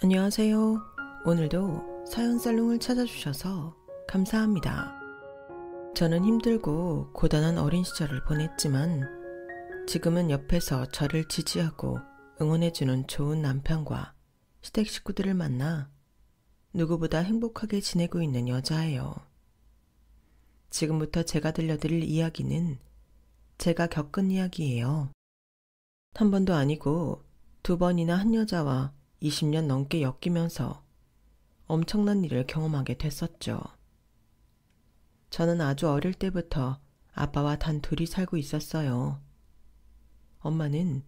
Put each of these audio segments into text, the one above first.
안녕하세요. 오늘도 사연살롱을 찾아주셔서 감사합니다. 저는 힘들고 고단한 어린 시절을 보냈지만 지금은 옆에서 저를 지지하고 응원해주는 좋은 남편과 시댁 식구들을 만나 누구보다 행복하게 지내고 있는 여자예요. 지금부터 제가 들려드릴 이야기는 제가 겪은 이야기예요. 한 번도 아니고 두 번이나 한 여자와 20년 넘게 엮이면서 엄청난 일을 경험하게 됐었죠. 저는 아주 어릴 때부터 아빠와 단 둘이 살고 있었어요. 엄마는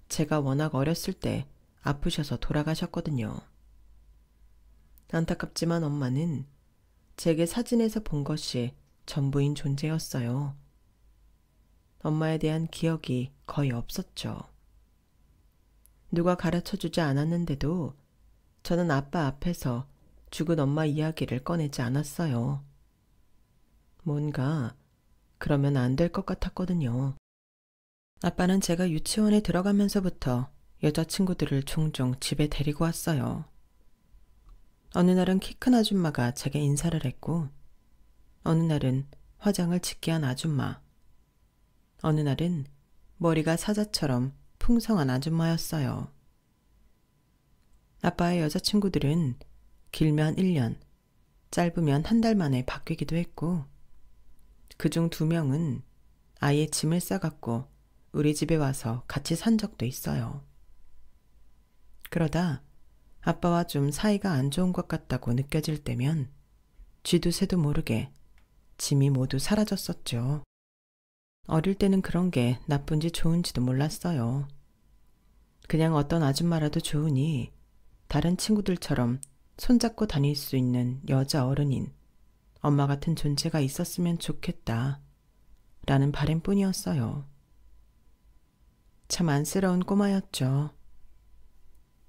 제가 워낙 어렸을 때 아프셔서 돌아가셨거든요. 안타깝지만 엄마는 제게 사진에서 본 것이 전부인 존재였어요. 엄마에 대한 기억이 거의 없었죠. 누가 가르쳐주지 않았는데도 저는 아빠 앞에서 죽은 엄마 이야기를 꺼내지 않았어요. 뭔가 그러면 안 될 것 같았거든요. 아빠는 제가 유치원에 들어가면서부터 여자친구들을 종종 집에 데리고 왔어요. 어느 날은 키 큰 아줌마가 제게 인사를 했고, 어느 날은 화장을 짙게 한 아줌마, 어느 날은 머리가 사자처럼 풍성한 아줌마였어요. 아빠의 여자친구들은 길면 1년, 짧으면 한 달 만에 바뀌기도 했고, 그중 2명은 아예 짐을 싸갖고 우리 집에 와서 같이 산 적도 있어요. 그러다 아빠와 좀 사이가 안 좋은 것 같다고 느껴질 때면 쥐도 새도 모르게 짐이 모두 사라졌었죠. 어릴 때는 그런 게 나쁜지 좋은지도 몰랐어요. 그냥 어떤 아줌마라도 좋으니 다른 친구들처럼 손잡고 다닐 수 있는 여자 어른인 엄마 같은 존재가 있었으면 좋겠다 라는 바람뿐이었어요. 참 안쓰러운 꼬마였죠.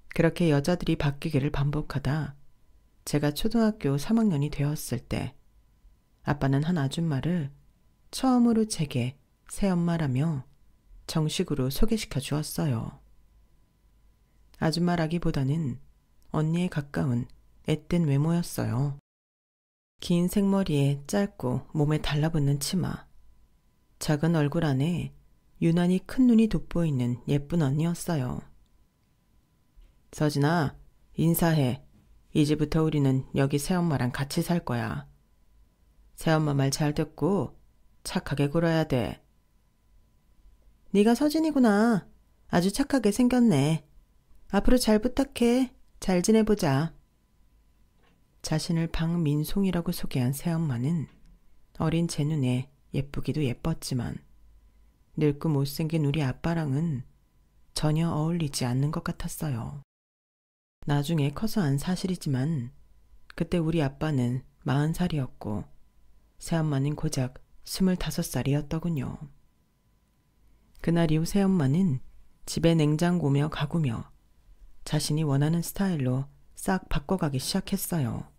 그렇게 여자들이 바뀌기를 반복하다 제가 초등학교 3학년이 되었을 때 아빠는 한 아줌마를 처음으로 제게 새엄마라며 정식으로 소개시켜 주었어요. 아줌마라기보다는 언니에 가까운 앳된 외모였어요. 긴 생머리에 짧고 몸에 달라붙는 치마, 작은 얼굴 안에 유난히 큰 눈이 돋보이는 예쁜 언니였어요. 서진아, 인사해. 이제부터 우리는 여기 새엄마랑 같이 살 거야. 새엄마 말 잘 듣고 착하게 굴어야 돼. 네가 서진이구나. 아주 착하게 생겼네. 앞으로 잘 부탁해. 잘 지내보자. 자신을 박민송이라고 소개한 새엄마는 어린 제 눈에 예쁘기도 예뻤지만 늙고 못생긴 우리 아빠랑은 전혀 어울리지 않는 것 같았어요. 나중에 커서 안 사실이지만 그때 우리 아빠는 40살이었고 새엄마는 고작 25살이었더군요. 그날 이후 새엄마는 집에 냉장고며 가구며 자신이 원하는 스타일로 싹 바꿔가기 시작했어요.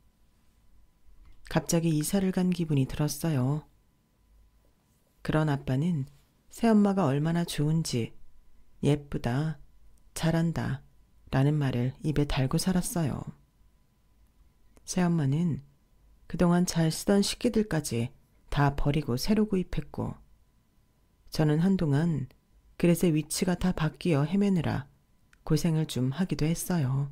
갑자기 이사를 간 기분이 들었어요. 그런 아빠는 새엄마가 얼마나 좋은지 예쁘다, 잘한다 라는 말을 입에 달고 살았어요. 새엄마는 그동안 잘 쓰던 식기들까지 다 버리고 새로 구입했고 저는 한동안 그릇의 위치가 다 바뀌어 헤매느라 고생을 좀 하기도 했어요.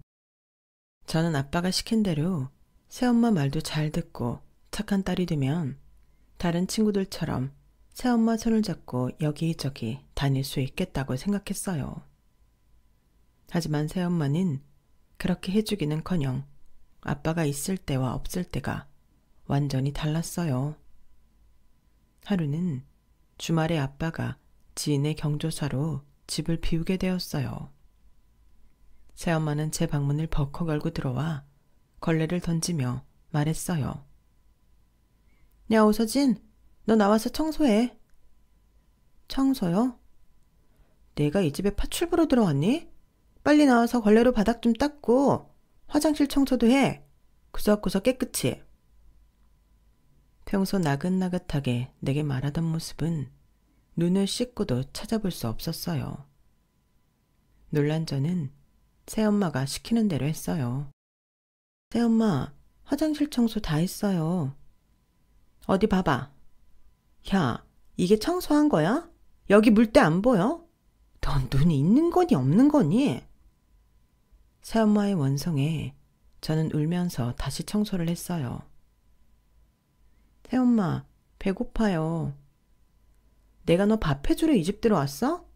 저는 아빠가 시킨 대로 새엄마 말도 잘 듣고 착한 딸이 되면 다른 친구들처럼 새엄마 손을 잡고 여기저기 다닐 수 있겠다고 생각했어요. 하지만 새엄마는 그렇게 해주기는커녕 아빠가 있을 때와 없을 때가 완전히 달랐어요. 하루는 주말에 아빠가 지인의 경조사로 집을 비우게 되었어요. 새엄마는 제 방문을 벌컥 열고 들어와 걸레를 던지며 말했어요. 야, 오서진, 너 나와서 청소해. 청소요? 내가 이 집에 파출부로 들어왔니? 빨리 나와서 걸레로 바닥 좀 닦고 화장실 청소도 해. 구석구석 깨끗이. 평소 나긋나긋하게 내게 말하던 모습은 눈을 씻고도 찾아볼 수 없었어요. 놀란 저는 새엄마가 시키는 대로 했어요. 새엄마, 화장실 청소 다 했어요. 어디 봐봐. 야, 이게 청소한 거야? 여기 물때 안 보여? 넌 눈이 있는 거니 없는 거니? 새엄마의 원성에 저는 울면서 다시 청소를 했어요. 새엄마, 배고파요. 내가 너 밥 해주러 이 집 들어왔어?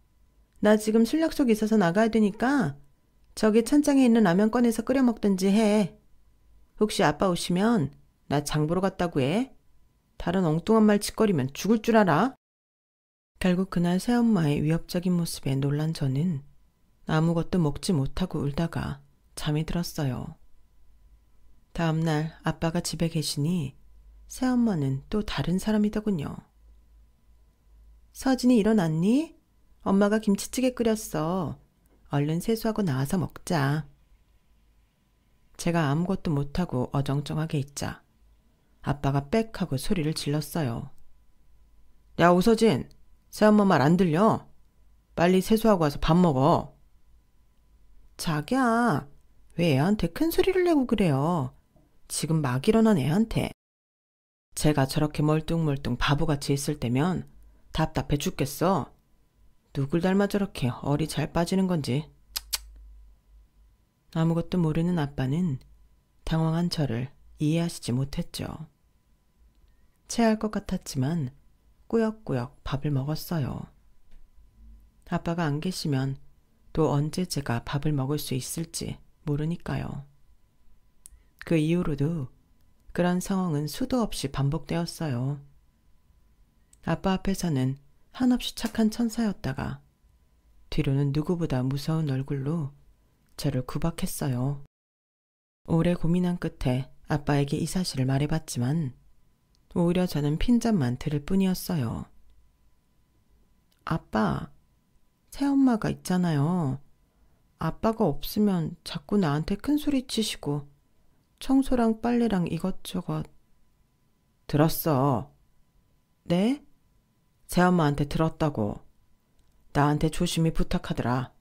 나 지금 술 약속 있어서 나가야 되니까 저기 찬장에 있는 라면 꺼내서 끓여 먹든지 해. 혹시 아빠 오시면 나 장 보러 갔다고 해. 다른 엉뚱한 말 짓거리면 죽을 줄 알아. 결국 그날 새엄마의 위협적인 모습에 놀란 저는 아무것도 먹지 못하고 울다가 잠이 들었어요. 다음날 아빠가 집에 계시니 새엄마는 또 다른 사람이더군요. 서진이 일어났니? 엄마가 김치찌개 끓였어. 얼른 세수하고 나와서 먹자. 제가 아무것도 못하고 어정쩡하게 있자 아빠가 빽 하고 소리를 질렀어요. 야, 오서진, 새엄마 말 안 들려? 빨리 세수하고 와서 밥 먹어. 자기야, 왜 애한테 큰 소리를 내고 그래요? 지금 막 일어난 애한테. 제가 저렇게 멀뚱멀뚱 바보같이 있을 때면 답답해 죽겠어. 누굴 닮아 저렇게 얼이 잘 빠지는 건지. 아무것도 모르는 아빠는 당황한 저를 이해하시지 못했죠. 체할 것 같았지만 꾸역꾸역 밥을 먹었어요. 아빠가 안 계시면 또 언제 제가 밥을 먹을 수 있을지 모르니까요. 그 이후로도 그런 상황은 수도 없이 반복되었어요. 아빠 앞에서는 한없이 착한 천사였다가 뒤로는 누구보다 무서운 얼굴로 저를 구박했어요. 오래 고민한 끝에 아빠에게 이 사실을 말해봤지만 오히려 저는 핀잔만 들을 뿐이었어요. 아빠, 새엄마가 있잖아요. 아빠가 없으면 자꾸 나한테 큰소리 치시고 청소랑 빨래랑 이것저것. 들었어. 네? 새엄마한테 들었다고. 나한테 조심히 부탁하더라.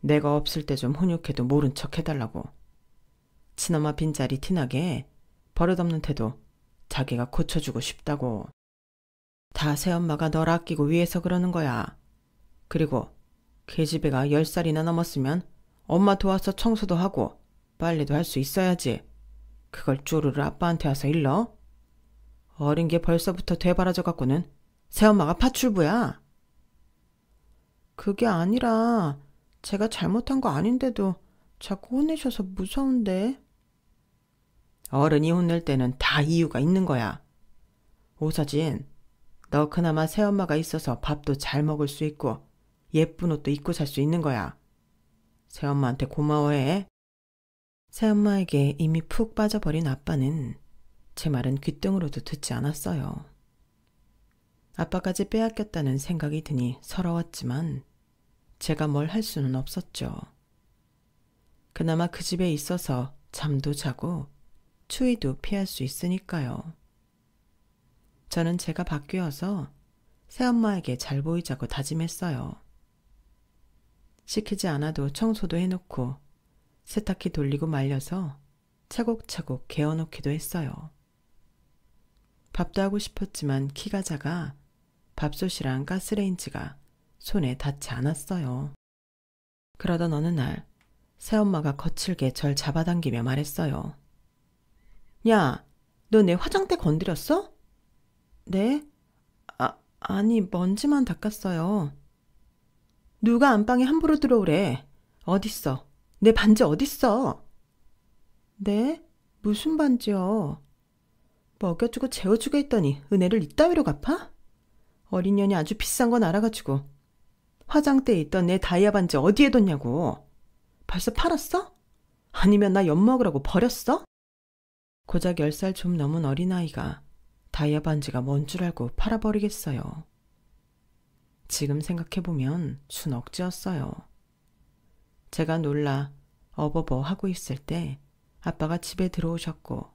내가 없을 때 좀 훈육해도 모른 척 해달라고. 친엄마 빈자리 티나게 버릇없는 태도 자기가 고쳐주고 싶다고. 다 새엄마가 널 아끼고 위해서 그러는 거야. 그리고 계집애가 10살이나 넘었으면 엄마 도와서 청소도 하고 빨래도 할 수 있어야지. 그걸 쪼르르 아빠한테 와서 일러? 어린 게 벌써부터 되바라져 갖고는 새엄마가 파출부야. 그게 아니라 제가 잘못한 거 아닌데도 자꾸 혼내셔서 무서운데. 어른이 혼낼 때는 다 이유가 있는 거야. 오서진, 너 그나마 새엄마가 있어서 밥도 잘 먹을 수 있고 예쁜 옷도 입고 살 수 있는 거야. 새엄마한테 고마워해. 새엄마에게 이미 푹 빠져버린 아빠는 제 말은 귓등으로도 듣지 않았어요. 아빠까지 빼앗겼다는 생각이 드니 서러웠지만 제가 뭘 할 수는 없었죠. 그나마 그 집에 있어서 잠도 자고 추위도 피할 수 있으니까요. 저는 제가 바뀌어서 새엄마에게 잘 보이자고 다짐했어요. 시키지 않아도 청소도 해놓고 세탁기 돌리고 말려서 차곡차곡 개어놓기도 했어요. 밥도 하고 싶었지만 키가 작아 밥솥이랑 가스레인지가 손에 닿지 않았어요. 그러던 어느 날 새엄마가 거칠게 절 잡아당기며 말했어요. 야, 너 내 화장대 건드렸어? 네? 아니 먼지만 닦았어요. 누가 안방에 함부로 들어오래. 어딨어? 내 반지 어딨어? 네? 무슨 반지요? 먹여주고 재워주고 했더니 은혜를 이따위로 갚아? 어린 년이 아주 비싼 건 알아가지고 화장대에 있던 내 다이아 반지 어디에 뒀냐고. 벌써 팔았어? 아니면 나 엿먹으라고 버렸어? 고작 10살 좀 넘은 어린아이가 다이아 반지가 뭔 줄 알고 팔아버리겠어요. 지금 생각해보면 순 억지였어요. 제가 놀라 어버버 하고 있을 때 아빠가 집에 들어오셨고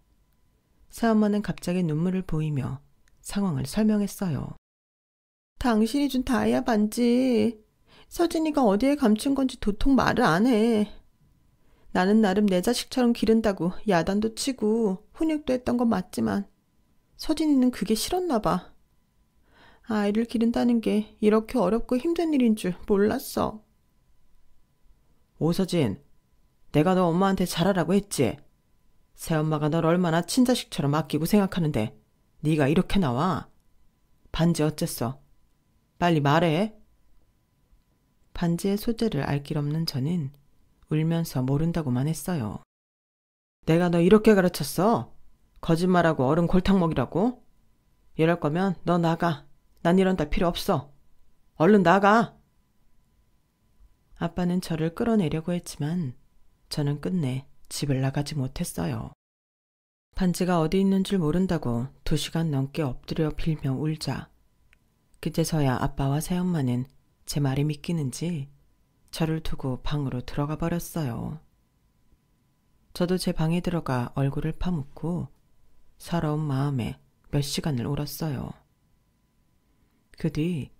새엄마는 갑자기 눈물을 보이며 상황을 설명했어요. 당신이 준 다이아 반지 서진이가 어디에 감춘 건지 도통 말을 안 해. 나는 나름 내 자식처럼 기른다고 야단도 치고 훈육도 했던 건 맞지만 서진이는 그게 싫었나 봐. 아이를 기른다는 게 이렇게 어렵고 힘든 일인 줄 몰랐어. 오서진, 내가 너 엄마한테 잘하라고 했지? 새엄마가 널 얼마나 친자식처럼 아끼고 생각하는데 네가 이렇게 나와? 반지 어쨌어? 빨리 말해. 반지의 소재를 알 길 없는 저는 울면서 모른다고만 했어요. 내가 너 이렇게 가르쳤어? 거짓말하고 어른 골탕 먹이라고? 이럴 거면 너 나가. 난 이런 딸 필요 없어. 얼른 나가. 아빠는 저를 끌어내려고 했지만 저는 끝내 집을 나가지 못했어요. 반지가 어디 있는 줄 모른다고 2시간 넘게 엎드려 빌며 울자 그제서야 아빠와 새엄마는 제 말이 믿기는지 저를 두고 방으로 들어가 버렸어요. 저도 제 방에 들어가 얼굴을 파묻고 서러운 마음에 몇 시간을 울었어요. 그 뒤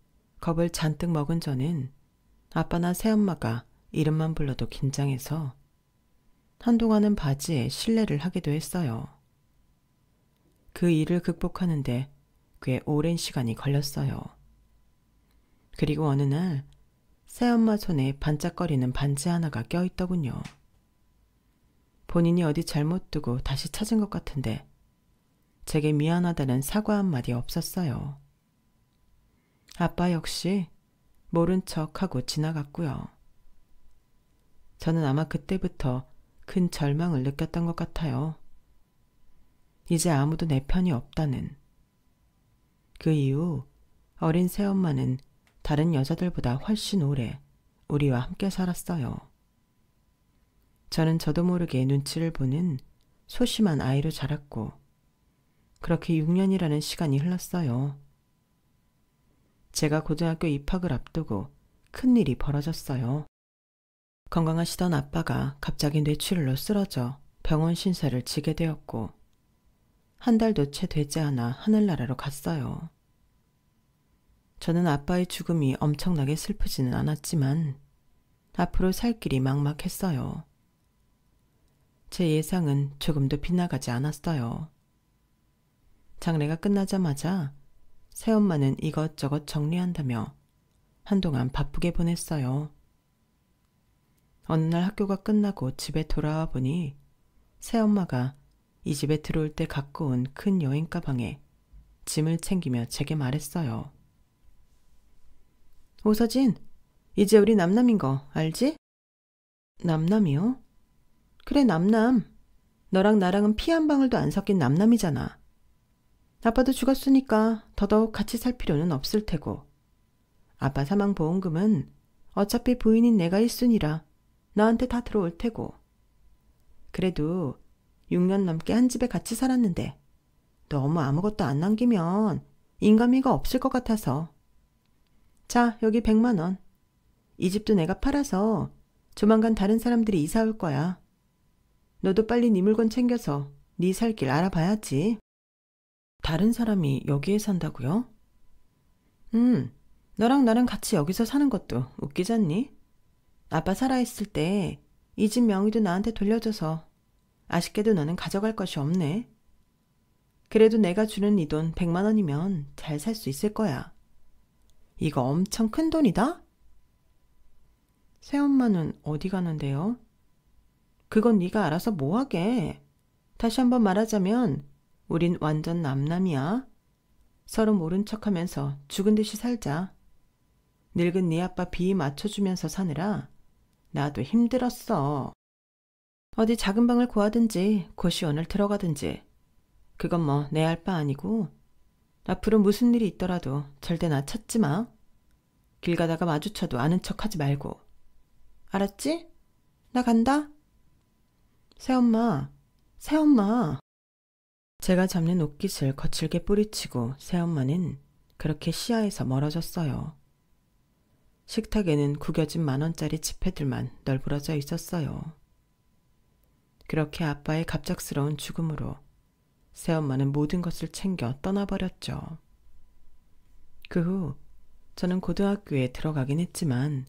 겁을 잔뜩 먹은 저는 아빠나 새엄마가 이름만 불러도 긴장해서 한동안은 바지에 실례를 하기도 했어요. 그 일을 극복하는데 꽤 오랜 시간이 걸렸어요. 그리고 어느 날 새엄마 손에 반짝거리는 반지 하나가 껴있더군요. 본인이 어디 잘못 두고 다시 찾은 것 같은데 제게 미안하다는 사과 한마디 없었어요. 아빠 역시 모른 척하고 지나갔고요. 저는 아마 그때부터 큰 절망을 느꼈던 것 같아요. 이제 아무도 내 편이 없다는. 그 이후 어린 새엄마는 다른 여자들보다 훨씬 오래 우리와 함께 살았어요. 저는 저도 모르게 눈치를 보는 소심한 아이로 자랐고 그렇게 6년이라는 시간이 흘렀어요. 제가 고등학교 입학을 앞두고 큰일이 벌어졌어요. 건강하시던 아빠가 갑자기 뇌출혈로 쓰러져 병원 신세를 지게 되었고 한 달도 채 되지 않아 하늘나라로 갔어요. 저는 아빠의 죽음이 엄청나게 슬프지는 않았지만 앞으로 살 길이 막막했어요. 제 예상은 조금도 빗나가지 않았어요. 장례가 끝나자마자 새엄마는 이것저것 정리한다며 한동안 바쁘게 보냈어요. 어느 날 학교가 끝나고 집에 돌아와 보니 새엄마가 이 집에 들어올 때 갖고 온 큰 여행 가방에 짐을 챙기며 제게 말했어요. 오서진, 이제 우리 남남인 거 알지? 남남이요? 그래, 남남. 너랑 나랑은 피 한 방울도 안 섞인 남남이잖아. 아빠도 죽었으니까 더더욱 같이 살 필요는 없을 테고. 아빠 사망보험금은 어차피 부인인 내가 1순위라 너한테 다 들어올 테고. 그래도 6년 넘게 한 집에 같이 살았는데 너무 아무것도 안 남기면 인간미가 없을 것 같아서. 자, 여기 100만 원. 이 집도 내가 팔아서 조만간 다른 사람들이 이사 올 거야. 너도 빨리 네 물건 챙겨서 네 살 길 알아봐야지. 다른 사람이 여기에 산다고요? 너랑 나랑 같이 여기서 사는 것도 웃기잖니? 아빠 살아있을 때 이 집 명의도 나한테 돌려줘서 아쉽게도 너는 가져갈 것이 없네. 그래도 내가 주는 이 돈 100만 원이면 잘 살 수 있을 거야. 이거 엄청 큰 돈이다? 새엄마는 어디 가는데요? 그건 네가 알아서 뭐하게. 다시 한번 말하자면 우린 완전 남남이야. 서로 모른 척하면서 죽은 듯이 살자. 늙은 네 아빠 비위 맞춰주면서 사느라 나도 힘들었어. 어디 작은 방을 구하든지 고시원을 들어가든지 그건 뭐 내 알 바 아니고 앞으로 무슨 일이 있더라도 절대 나 찾지 마. 길 가다가 마주쳐도 아는 척하지 말고. 알았지? 나 간다. 새엄마, 새엄마. 제가 잡는 옷깃을 거칠게 뿌리치고 새엄마는 그렇게 시야에서 멀어졌어요. 식탁에는 구겨진 10,000원짜리 지폐들만 널브러져 있었어요. 그렇게 아빠의 갑작스러운 죽음으로 새엄마는 모든 것을 챙겨 떠나버렸죠. 그 후 저는 고등학교에 들어가긴 했지만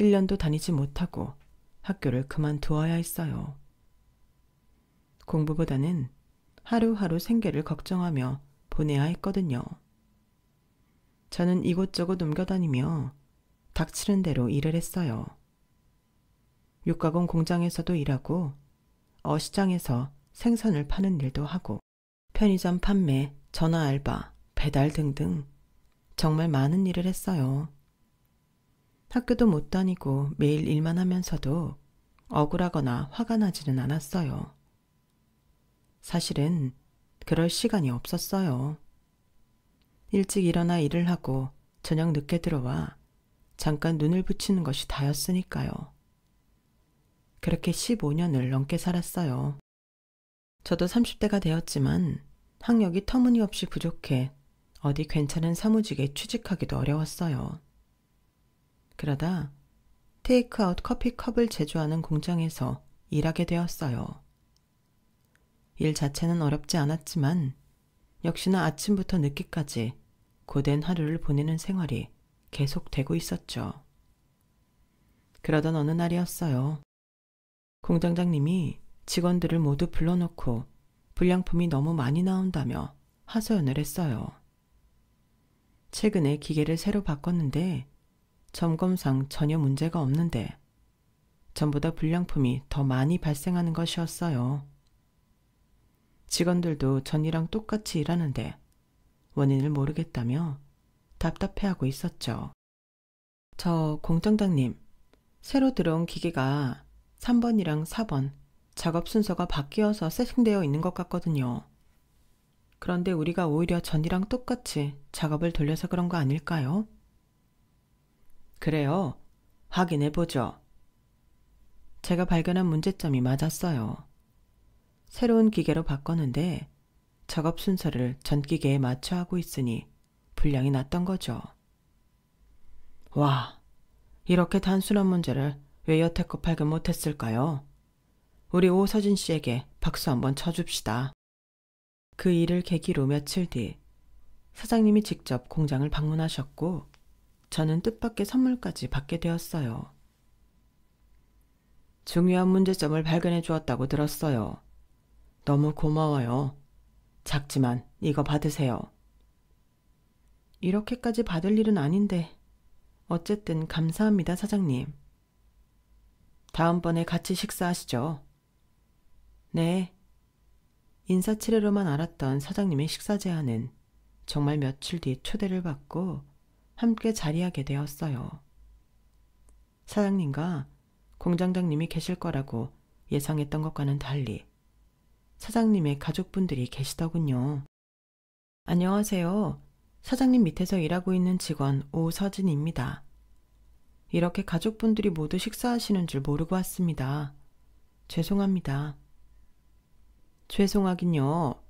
1년도 다니지 못하고 학교를 그만두어야 했어요. 공부보다는 하루하루 생계를 걱정하며 보내야 했거든요. 저는 이곳저곳 옮겨다니며 닥치는 대로 일을 했어요. 육가공 공장에서도 일하고 어시장에서 생선을 파는 일도 하고 편의점 판매, 전화 알바, 배달 등등 정말 많은 일을 했어요. 학교도 못 다니고 매일 일만 하면서도 억울하거나 화가 나지는 않았어요. 사실은 그럴 시간이 없었어요. 일찍 일어나 일을 하고 저녁 늦게 들어와 잠깐 눈을 붙이는 것이 다였으니까요. 그렇게 15년을 넘게 살았어요. 저도 30대가 되었지만 학력이 터무니없이 부족해 어디 괜찮은 사무직에 취직하기도 어려웠어요. 그러다 테이크아웃 커피컵을 제조하는 공장에서 일하게 되었어요. 일 자체는 어렵지 않았지만 역시나 아침부터 늦게까지 고된 하루를 보내는 생활이 계속되고 있었죠. 그러던 어느 날이었어요. 공장장님이 직원들을 모두 불러놓고 불량품이 너무 많이 나온다며 하소연을 했어요. 최근에 기계를 새로 바꿨는데 점검상 전혀 문제가 없는데 전보다 불량품이 더 많이 발생하는 것이었어요. 직원들도 전이랑 똑같이 일하는데 원인을 모르겠다며 답답해하고 있었죠. 저 공장장님, 새로 들어온 기계가 3번이랑 4번 작업 순서가 바뀌어서 세팅되어 있는 것 같거든요. 그런데 우리가 오히려 전이랑 똑같이 작업을 돌려서 그런 거 아닐까요? 그래요. 확인해보죠. 제가 발견한 문제점이 맞았어요. 새로운 기계로 바꿨는데 작업 순서를 전 기계에 맞춰 하고 있으니 불량이 났던 거죠. 와, 이렇게 단순한 문제를 왜 여태껏 발견 못했을까요? 우리 오서진 씨에게 박수 한번 쳐줍시다. 그 일을 계기로 며칠 뒤 사장님이 직접 공장을 방문하셨고 저는 뜻밖의 선물까지 받게 되었어요. 중요한 문제점을 발견해 주었다고 들었어요. 너무 고마워요. 작지만 이거 받으세요. 이렇게까지 받을 일은 아닌데 어쨌든 감사합니다, 사장님. 다음번에 같이 식사하시죠. 네. 인사치레로만 알았던 사장님의 식사 제안은 정말 며칠 뒤 초대를 받고 함께 자리하게 되었어요. 사장님과 공장장님이 계실 거라고 예상했던 것과는 달리 사장님의 가족분들이 계시더군요. 안녕하세요. 사장님 밑에서 일하고 있는 직원 오서진입니다. 이렇게 가족분들이 모두 식사하시는 줄 모르고 왔습니다. 죄송합니다. 죄송하긴요.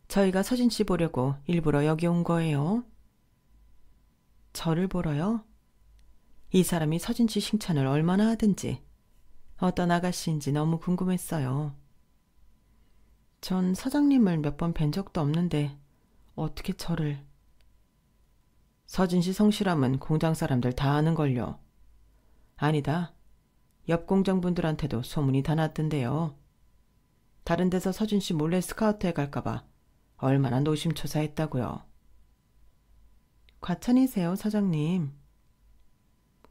저희가 서진 씨 보려고 일부러 여기 온 거예요. 저를 보러요? 이 사람이 서진 씨 칭찬을 얼마나 하든지 어떤 아가씨인지 너무 궁금했어요. 전 사장님을 몇 번 뵌 적도 없는데 어떻게 저를... 서진 씨 성실함은 공장 사람들 다 아는걸요. 아니다. 옆 공장 분들한테도 소문이 다 났던데요. 다른 데서 서진 씨 몰래 스카우트해 갈까봐 얼마나 노심초사했다고요. 과찬이세요, 사장님.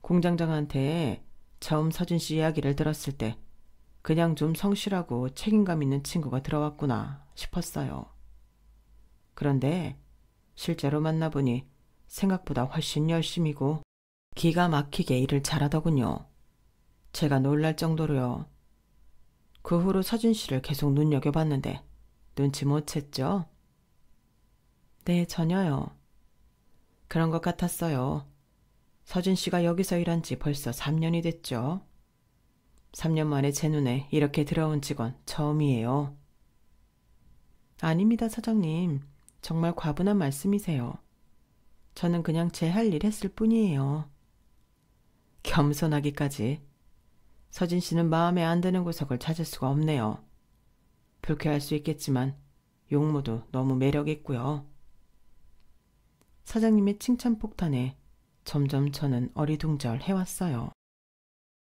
공장장한테 처음 서진 씨 이야기를 들었을 때 그냥 좀 성실하고 책임감 있는 친구가 들어왔구나 싶었어요. 그런데 실제로 만나보니 생각보다 훨씬 열심이고 기가 막히게 일을 잘하더군요. 제가 놀랄 정도로요. 그 후로 서진 씨를 계속 눈여겨봤는데 눈치 못 챘죠? 네, 전혀요. 그런 것 같았어요. 서진 씨가 여기서 일한 지 벌써 3년이 됐죠. 3년 만에 제 눈에 이렇게 들어온 직원 처음이에요. 아닙니다, 사장님. 정말 과분한 말씀이세요. 저는 그냥 제 할 일 했을 뿐이에요. 겸손하기까지. 서진 씨는 마음에 안 드는 구석을 찾을 수가 없네요. 불쾌할 수 있겠지만 용모도 너무 매력 있고요. 사장님의 칭찬 폭탄에 점점 저는 어리둥절해왔어요.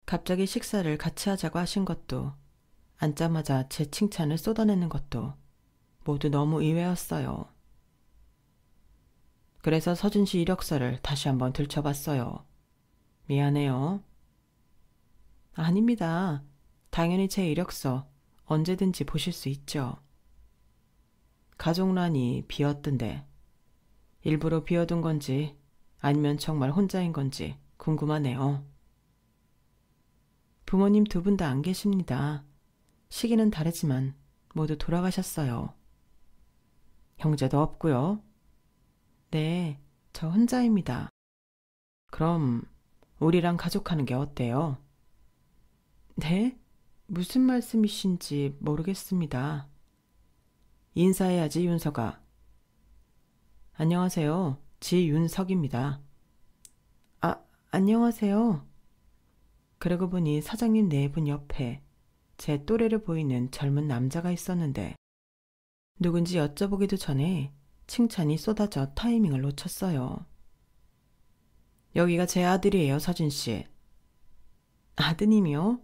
갑자기 식사를 같이 하자고 하신 것도, 앉자마자 제 칭찬을 쏟아내는 것도 모두 너무 의외였어요. 그래서 서준 씨 이력서를 다시 한번 들춰봤어요. 미안해요. 아닙니다. 당연히 제 이력서 언제든지 보실 수 있죠. 가족란이 비었던데 일부러 비워둔 건지 아니면 정말 혼자인 건지 궁금하네요. 부모님 두 분 다 안 계십니다. 시기는 다르지만 모두 돌아가셨어요. 형제도 없고요. 네, 저 혼자입니다. 그럼 우리랑 가족하는 게 어때요? 네? 무슨 말씀이신지 모르겠습니다. 인사해야지, 윤석아. 안녕하세요. 지윤석입니다. 아, 안녕하세요. 그러고 보니 사장님 네 분 옆에 제 또래를 보이는 젊은 남자가 있었는데 누군지 여쭤보기도 전에 칭찬이 쏟아져 타이밍을 놓쳤어요. 여기가 제 아들이에요, 서진 씨. 아드님이요?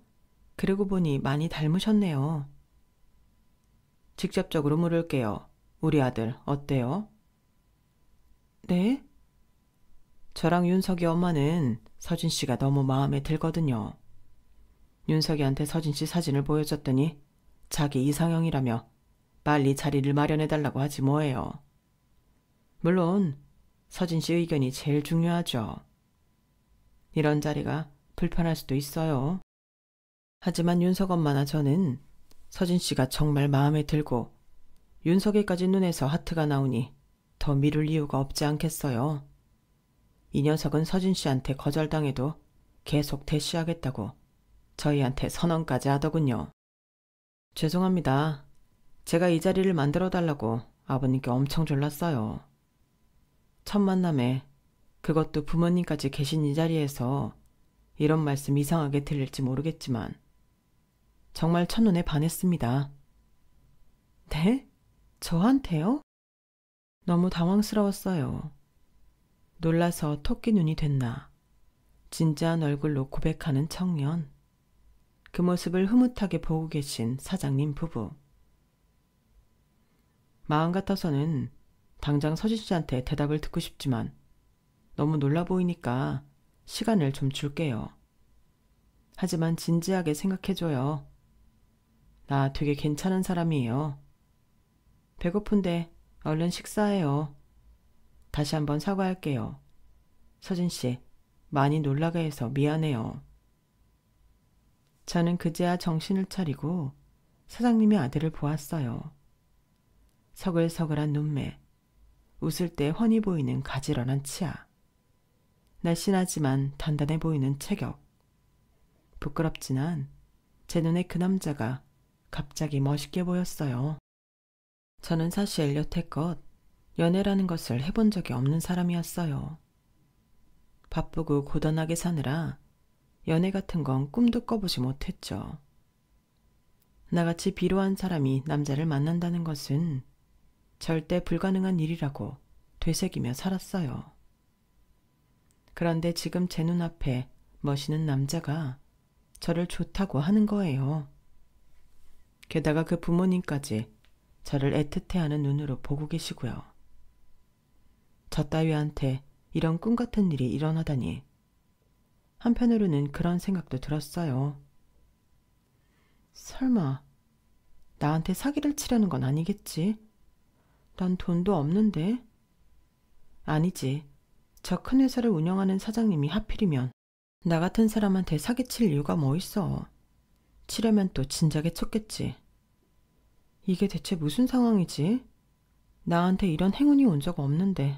그러고 보니 많이 닮으셨네요. 직접적으로 물을게요. 우리 아들 어때요? 네? 저랑 윤석이 엄마는 서진 씨가 너무 마음에 들거든요. 윤석이한테 서진 씨 사진을 보여줬더니 자기 이상형이라며 빨리 자리를 마련해달라고 하지 뭐예요. 물론 서진 씨 의견이 제일 중요하죠. 이런 자리가 불편할 수도 있어요. 하지만 윤석 엄마나 저는 서진 씨가 정말 마음에 들고 윤석이까지 눈에서 하트가 나오니 더 미룰 이유가 없지 않겠어요. 이 녀석은 서진 씨한테 거절당해도 계속 대시하겠다고 저희한테 선언까지 하더군요. 죄송합니다. 제가 이 자리를 만들어 달라고 아버님께 엄청 졸랐어요. 첫 만남에 그것도 부모님까지 계신 이 자리에서 이런 말씀 이상하게 들릴지 모르겠지만 정말 첫눈에 반했습니다. 네? 저한테요? 너무 당황스러웠어요. 놀라서 토끼 눈이 됐나. 진지한 얼굴로 고백하는 청년. 그 모습을 흐뭇하게 보고 계신 사장님 부부. 마음 같아서는 당장 서진 씨한테 대답을 듣고 싶지만 너무 놀라 보이니까 시간을 좀 줄게요. 하지만 진지하게 생각해줘요. 나 되게 괜찮은 사람이에요. 배고픈데 얼른 식사해요. 다시 한번 사과할게요. 서진 씨, 많이 놀라게 해서 미안해요. 저는 그제야 정신을 차리고 사장님의 아들을 보았어요. 서글서글한 눈매, 웃을 때 훤히 보이는 가지런한 치아, 날씬하지만 단단해 보이는 체격. 부끄럽지만 제 눈에 그 남자가 갑자기 멋있게 보였어요. 저는 사실 여태껏 연애라는 것을 해본 적이 없는 사람이었어요. 바쁘고 고단하게 사느라 연애 같은 건 꿈도 꿔보지 못했죠. 나같이 비루한 사람이 남자를 만난다는 것은 절대 불가능한 일이라고 되새기며 살았어요. 그런데 지금 제 눈앞에 멋있는 남자가 저를 좋다고 하는 거예요. 게다가 그 부모님까지 저를 애틋해하는 눈으로 보고 계시고요. 저 따위한테 이런 꿈 같은 일이 일어나다니. 한편으로는 그런 생각도 들었어요. 설마 나한테 사기를 치려는 건 아니겠지? 난 돈도 없는데. 아니지. 저 큰 회사를 운영하는 사장님이 하필이면 나 같은 사람한테 사기칠 이유가 뭐 있어. 치려면 또 진작에 쳤겠지. 이게 대체 무슨 상황이지? 나한테 이런 행운이 온 적 없는데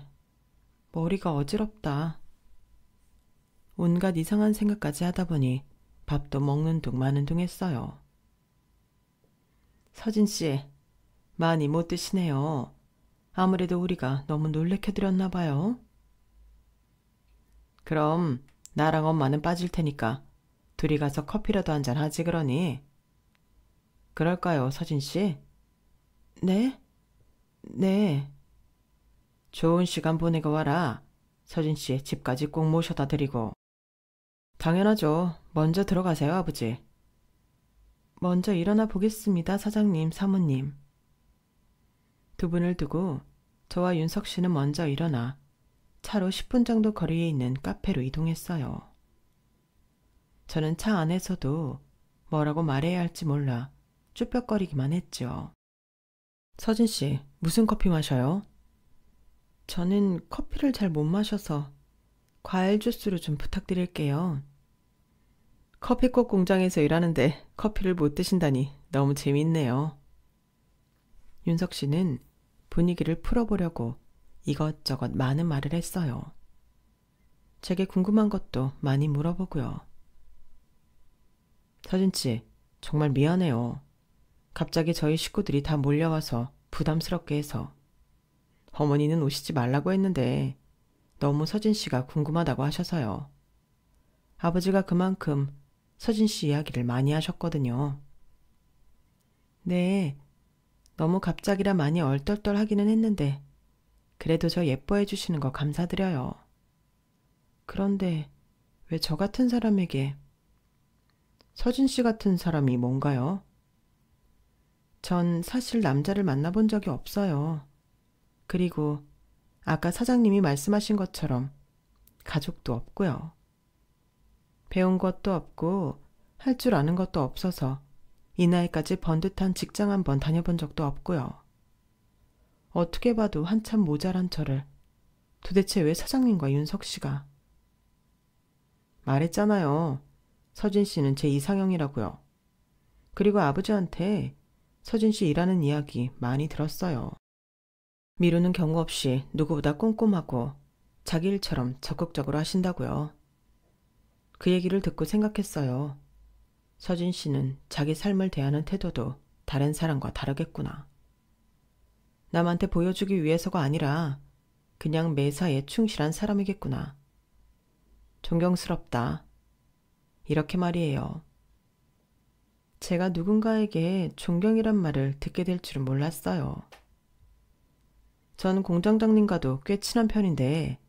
머리가 어지럽다. 온갖 이상한 생각까지 하다 보니 밥도 먹는 둥 마는 둥 했어요. 서진 씨, 많이 못 드시네요. 아무래도 우리가 너무 놀래켜드렸나 봐요. 그럼 나랑 엄마는 빠질 테니까 둘이 가서 커피라도 한잔 하지 그러니. 그럴까요, 서진 씨? 네? 네. 좋은 시간 보내고 와라. 서진 씨 집까지 꼭 모셔다 드리고. 당연하죠. 먼저 들어가세요, 아버지. 먼저 일어나 보겠습니다, 사장님, 사모님. 두 분을 두고 저와 윤석 씨는 먼저 일어나 차로 10분 정도 거리에 있는 카페로 이동했어요. 저는 차 안에서도 뭐라고 말해야 할지 몰라 쭈뼛거리기만 했죠. 서진 씨, 무슨 커피 마셔요? 저는 커피를 잘 못 마셔서 과일 주스로 좀 부탁드릴게요. 커피꽃 공장에서 일하는데 커피를 못 드신다니 너무 재밌네요. 윤석 씨는 분위기를 풀어보려고 이것저것 많은 말을 했어요. 제게 궁금한 것도 많이 물어보고요. 서진 씨, 정말 미안해요. 갑자기 저희 식구들이 다 몰려와서 부담스럽게 해서. 어머니는 오시지 말라고 했는데 너무 서진 씨가 궁금하다고 하셔서요. 아버지가 그만큼 서진 씨 이야기를 많이 하셨거든요. 네, 너무 갑자기라 많이 얼떨떨 하기는 했는데 그래도 저 예뻐해 주시는 거 감사드려요. 그런데 왜 저 같은 사람에게 서진 씨 같은 사람이 뭔가요? 전 사실 남자를 만나본 적이 없어요. 그리고 아까 사장님이 말씀하신 것처럼 가족도 없고요. 배운 것도 없고 할 줄 아는 것도 없어서 이 나이까지 번듯한 직장 한번 다녀본 적도 없고요. 어떻게 봐도 한참 모자란 저를 도대체 왜 사장님과 윤석 씨가. 말했잖아요. 서진 씨는 제 이상형이라고요. 그리고 아버지한테 서진 씨 일하는 이야기 많이 들었어요. 미루는 경우 없이 누구보다 꼼꼼하고 자기 일처럼 적극적으로 하신다고요. 그 얘기를 듣고 생각했어요. 서진 씨는 자기 삶을 대하는 태도도 다른 사람과 다르겠구나. 남한테 보여주기 위해서가 아니라 그냥 매사에 충실한 사람이겠구나. 존경스럽다. 이렇게 말이에요. 제가 누군가에게 존경이란 말을 듣게 될 줄은 몰랐어요. 전 공장장님과도 꽤 친한 편인데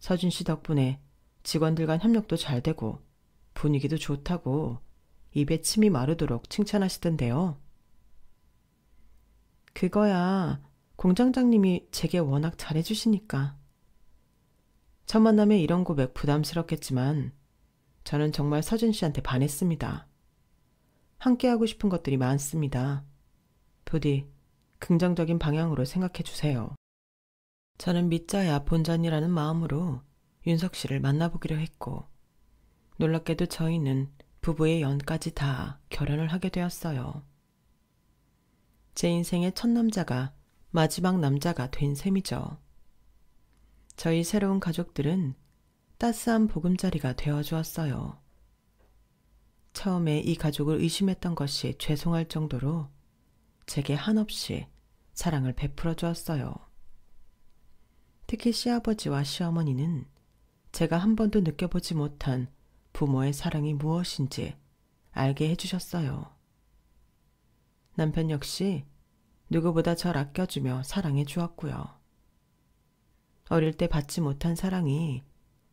서진 씨 덕분에 직원들 간 협력도 잘 되고 분위기도 좋다고 입에 침이 마르도록 칭찬하시던데요. 그거야 공장장님이 제게 워낙 잘해주시니까. 첫 만남에 이런 고백 부담스럽겠지만 저는 정말 서진 씨한테 반했습니다. 함께하고 싶은 것들이 많습니다. 부디 긍정적인 방향으로 생각해 주세요. 저는 믿자야 본전이라는 마음으로 윤석 씨를 만나보기로 했고 놀랍게도 저희는 부부의 연까지 다 결혼을 하게 되었어요. 제 인생의 첫 남자가 마지막 남자가 된 셈이죠. 저희 새로운 가족들은 따스한 보금자리가 되어주었어요. 처음에 이 가족을 의심했던 것이 죄송할 정도로 제게 한없이 사랑을 베풀어 주었어요. 특히 시아버지와 시어머니는 제가 한 번도 느껴보지 못한 부모의 사랑이 무엇인지 알게 해주셨어요. 남편 역시 누구보다 절 아껴주며 사랑해 주었고요. 어릴 때 받지 못한 사랑이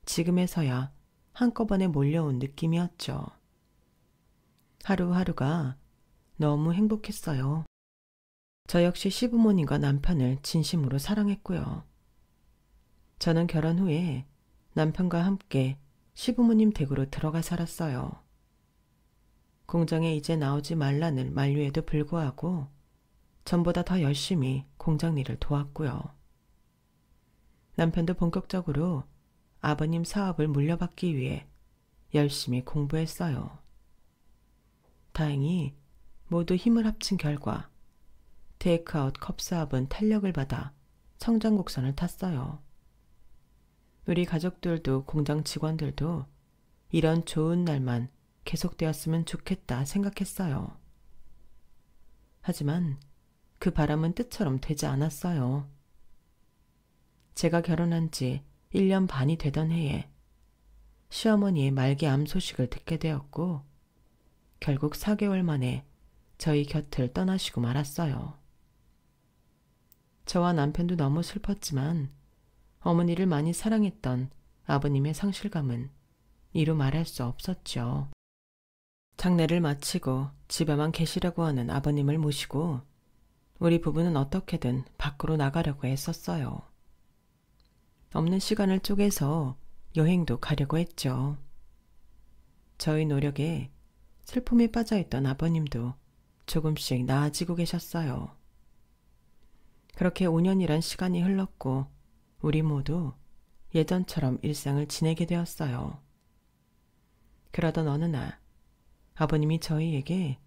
지금에서야 한꺼번에 몰려온 느낌이었죠. 하루하루가 너무 행복했어요. 저 역시 시부모님과 남편을 진심으로 사랑했고요. 저는 결혼 후에 남편과 함께 시부모님 댁으로 들어가 살았어요. 공장에 이제 나오지 말라는 만류에도 불구하고 전보다 더 열심히 공장 일을 도왔고요. 남편도 본격적으로 아버님 사업을 물려받기 위해 열심히 공부했어요. 다행히 모두 힘을 합친 결과 테이크아웃 컵 사업은 탄력을 받아 성장 곡선을 탔어요. 우리 가족들도 공장 직원들도 이런 좋은 날만 계속되었으면 좋겠다 생각했어요. 하지만 그 바람은 뜻처럼 되지 않았어요. 제가 결혼한 지 1년 반이 되던 해에 시어머니의 말기암 소식을 듣게 되었고 결국 4개월 만에 저희 곁을 떠나시고 말았어요. 저와 남편도 너무 슬펐지만 어머니를 많이 사랑했던 아버님의 상실감은 이루 말할 수 없었죠. 장례를 마치고 집에만 계시려고 하는 아버님을 모시고 우리 부부는 어떻게든 밖으로 나가려고 했었어요. 없는 시간을 쪼개서 여행도 가려고 했죠. 저희 노력에 슬픔에 빠져있던 아버님도 조금씩 나아지고 계셨어요. 그렇게 5년이란 시간이 흘렀고 우리 모두 예전처럼 일상을 지내게 되었어요. 그러던 어느 날 아버님이 저희에게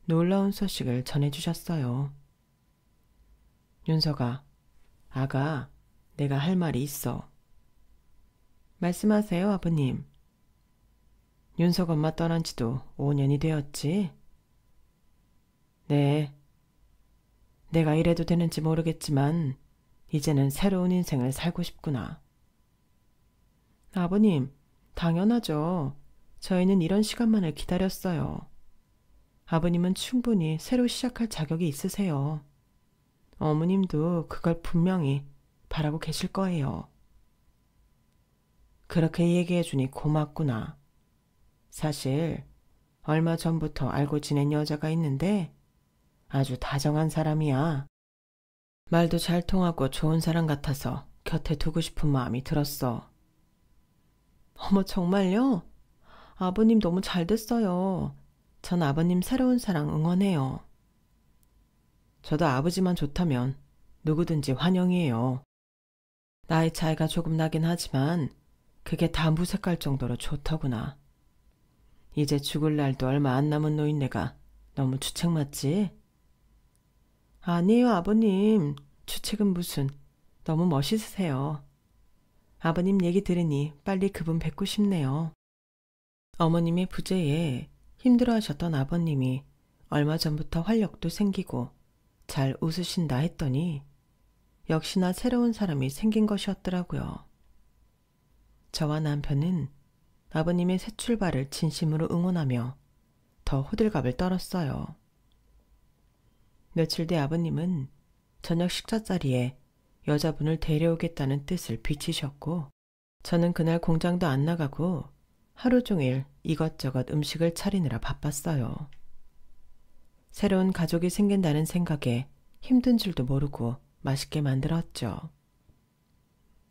놀라운 소식을 전해주셨어요. 윤서가, 아가, 내가 할 말이 있어. 말씀하세요, 아버님. 윤석 엄마 떠난 지도 5년이 되었지? 네. 내가 이래도 되는지 모르겠지만 이제는 새로운 인생을 살고 싶구나. 아버님, 당연하죠. 저희는 이런 시간만을 기다렸어요. 아버님은 충분히 새로 시작할 자격이 있으세요. 어머님도 그걸 분명히 바라고 계실 거예요. 그렇게 얘기해주니 고맙구나. 사실 얼마 전부터 알고 지낸 여자가 있는데 아주 다정한 사람이야. 말도 잘 통하고 좋은 사람 같아서 곁에 두고 싶은 마음이 들었어. 어머, 정말요? 아버님 너무 잘 됐어요. 전 아버님 새로운 사랑 응원해요. 저도 아버지만 좋다면 누구든지 환영이에요. 나이 차이가 조금 나긴 하지만 그게 다 무색할 정도로 좋더구나. 이제 죽을 날도 얼마 안 남은 노인네가 너무 주책 맞지? 아니에요, 아버님. 주책은 무슨. 너무 멋있으세요. 아버님 얘기 들으니 빨리 그분 뵙고 싶네요. 어머님의 부재에 힘들어하셨던 아버님이 얼마 전부터 활력도 생기고 잘 웃으신다 했더니 역시나 새로운 사람이 생긴 것이었더라고요. 저와 남편은 아버님의 새 출발을 진심으로 응원하며 더 호들갑을 떨었어요. 며칠 뒤 아버님은 저녁 식사 자리에 여자분을 데려오겠다는 뜻을 비치셨고 저는 그날 공장도 안 나가고 하루 종일 이것저것 음식을 차리느라 바빴어요. 새로운 가족이 생긴다는 생각에 힘든 줄도 모르고 맛있게 만들었죠.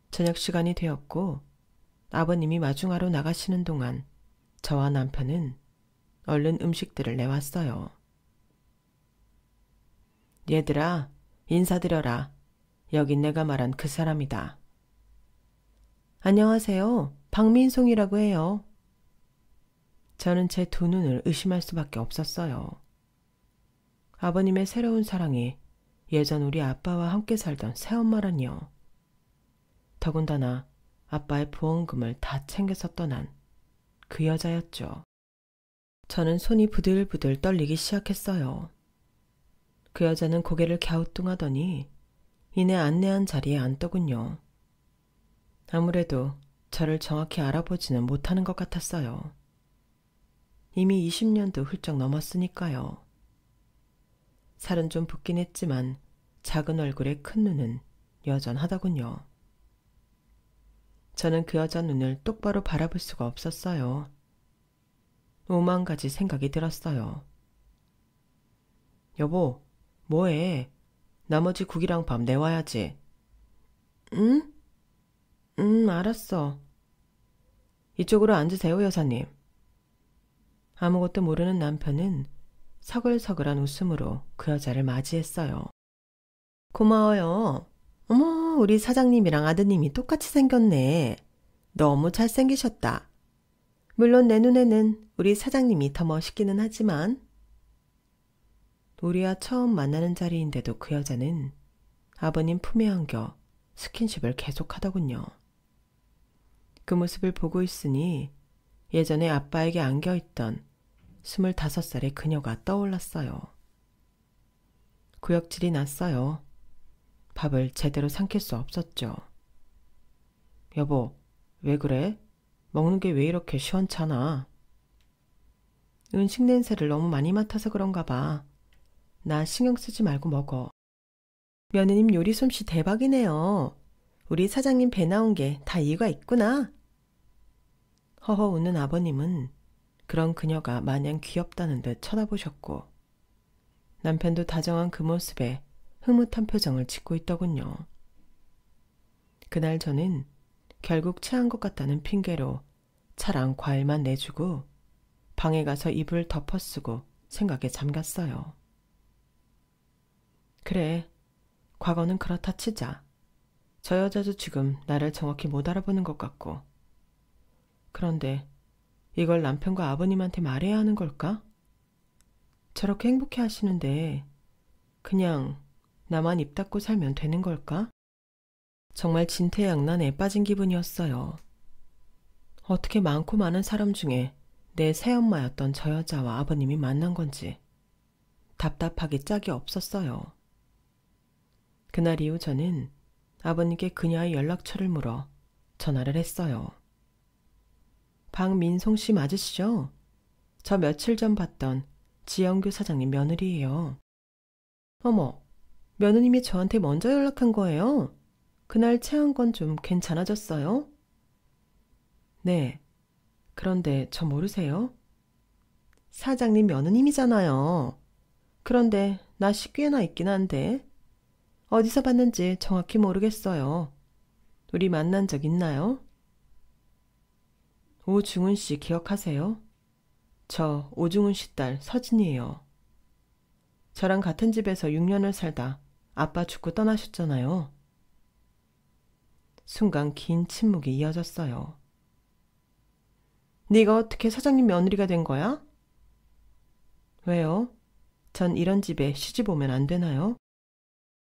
저녁 시간이 되었고 아버님이 마중하러 나가시는 동안 저와 남편은 얼른 음식들을 내왔어요. 얘들아, 인사드려라. 여긴 내가 말한 그 사람이다. 안녕하세요. 박민송이라고 해요. 저는 제 두 눈을 의심할 수밖에 없었어요. 아버님의 새로운 사랑이 예전 우리 아빠와 함께 살던 새엄마라니요. 더군다나 아빠의 보험금을 다 챙겨서 떠난 그 여자였죠. 저는 손이 부들부들 떨리기 시작했어요. 그 여자는 고개를 갸우뚱하더니 이내 안내한 자리에 앉더군요. 아무래도 저를 정확히 알아보지는 못하는 것 같았어요. 이미 20년도 훌쩍 넘었으니까요. 살은 좀 붓긴 했지만 작은 얼굴에 큰 눈은 여전하더군요. 저는 그 여자 눈을 똑바로 바라볼 수가 없었어요. 오만 가지 생각이 들었어요. 여보, 뭐해? 나머지 국이랑 밥 내와야지. 응? 알았어. 이쪽으로 앉으세요, 여사님. 아무것도 모르는 남편은 서글서글한 웃음으로 그 여자를 맞이했어요. 고마워요. 어머, 우리 사장님이랑 아드님이 똑같이 생겼네. 너무 잘생기셨다. 물론 내 눈에는 우리 사장님이 더 멋있기는 하지만. 우리와 처음 만나는 자리인데도 그 여자는 아버님 품에 안겨 스킨십을 계속하더군요. 그 모습을 보고 있으니 예전에 아빠에게 안겨있던 25살의 그녀가 떠올랐어요. 구역질이 났어요. 밥을 제대로 삼킬 수 없었죠. 여보, 왜 그래? 먹는 게 왜 이렇게 시원찮아? 음식 냄새를 너무 많이 맡아서 그런가 봐. 나 신경 쓰지 말고 먹어. 며느님 요리 솜씨 대박이네요. 우리 사장님 배 나온 게 다 이유가 있구나. 허허 웃는 아버님은 그런 그녀가 마냥 귀엽다는 듯 쳐다보셨고 남편도 다정한 그 모습에 흐뭇한 표정을 짓고 있더군요. 그날 저는 결국 체한 것 같다는 핑계로 차랑 과일만 내주고 방에 가서 이불 덮어쓰고 생각에 잠겼어요. 그래, 과거는 그렇다 치자. 저 여자도 지금 나를 정확히 못 알아보는 것 같고. 그런데 이걸 남편과 아버님한테 말해야 하는 걸까? 저렇게 행복해 하시는데 그냥 나만 입 닫고 살면 되는 걸까? 정말 진퇴양난에 빠진 기분이었어요. 어떻게 많고 많은 사람 중에 내 새엄마였던 저 여자와 아버님이 만난 건지 답답하기 짝이 없었어요. 그날 이후 저는 아버님께 그녀의 연락처를 물어 전화를 했어요. 박민송 씨 맞으시죠? 저 며칠 전 봤던 지영규 사장님 며느리예요. 어머, 며느님이 저한테 먼저 연락한 거예요? 그날 체한 건 좀 괜찮아졌어요? 네. 그런데 저 모르세요? 사장님 며느님이잖아요. 그런데 낯이 꽤나 있긴 한데 어디서 봤는지 정확히 모르겠어요. 우리 만난 적 있나요? 오중훈 씨 기억하세요? 저 오중훈 씨 딸 서진이에요. 저랑 같은 집에서 6년을 살다 아빠 죽고 떠나셨잖아요. 순간 긴 침묵이 이어졌어요. 네가 어떻게 사장님 며느리가 된 거야? 왜요? 전 이런 집에 시집 오면 안 되나요?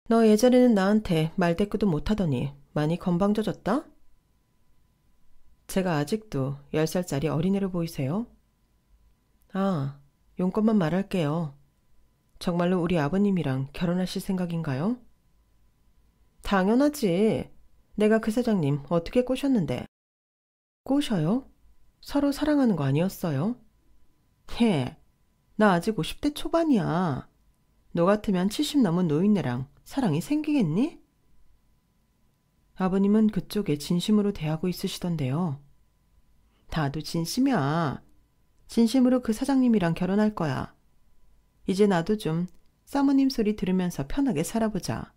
너 예전에는 나한테 말대꾸도 못하더니 많이 건방져졌다? 제가 아직도 10살짜리 어린애로 보이세요? 아, 용건만 말할게요. 정말로 우리 아버님이랑 결혼하실 생각인가요? 당연하지. 내가 그 사장님 어떻게 꼬셨는데. 꼬셔요? 서로 사랑하는 거 아니었어요? 해. 나 아직 50대 초반이야. 너 같으면 70 넘은 노인네랑 사랑이 생기겠니? 아버님은 그쪽에 진심으로 대하고 있으시던데요. 나도 진심이야. 진심으로 그 사장님이랑 결혼할 거야. 이제 나도 좀 사모님 소리 들으면서 편하게 살아보자.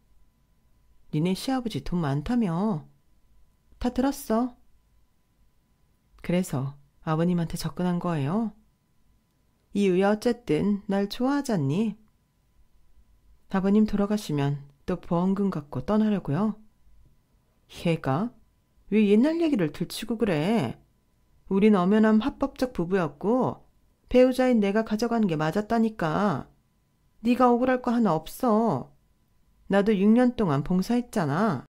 니네 시아버지 돈 많다며. 다 들었어. 그래서 아버님한테 접근한 거예요. 이유야 어쨌든 날 좋아하잖니. 아버님 돌아가시면 또 보험금 갖고 떠나려고요. 얘가 왜 옛날 얘기를 들추고 그래. 우린 엄연한 합법적 부부였고 배우자인 내가 가져가는 게 맞았다니까. 네가 억울할 거 하나 없어. 나도 6년 동안 봉사했잖아.